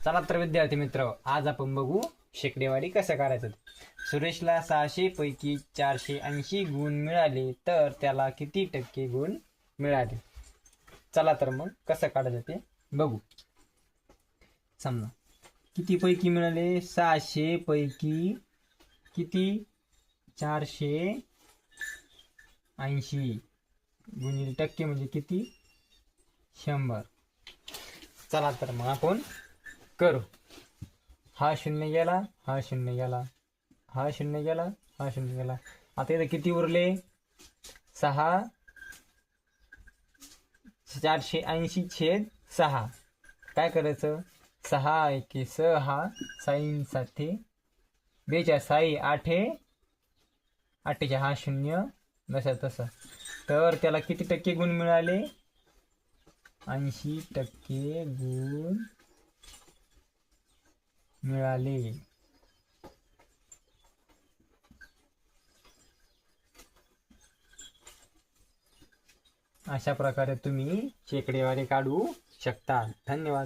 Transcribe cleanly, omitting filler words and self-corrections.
चला तर विद्यार्थी मित्र, आज आपण बघू शेकडेवारी कसं करायचं. सुरेशला 600 पैकी 480 गुण मिळाले तर त्याला किती टक्के गुण मिळाले. चला तर मग कसं काढायचं ते बघू. समजा किती पैकी मिळाले, 600 पैकी किती 480 गुणिले टक्के म्हणजे किती 100. चला तर मग आपण करू. हा शून्य गेला, हा शून्य गेला, हा शून्य गेला, हा शून्य गेला. आता इथे किती उरले, 480/6. काय करायचं, 6 एके 6, साईन 7 बेच्या 6 8 8च्या हा शून्य जसा तसा. तर त्याला किती टक्के गुण मिळाले, 80% गुण मिळाले. अशा प्रकारे तुम्ही शेकडेवारी काढू शकता. धन्यवाद.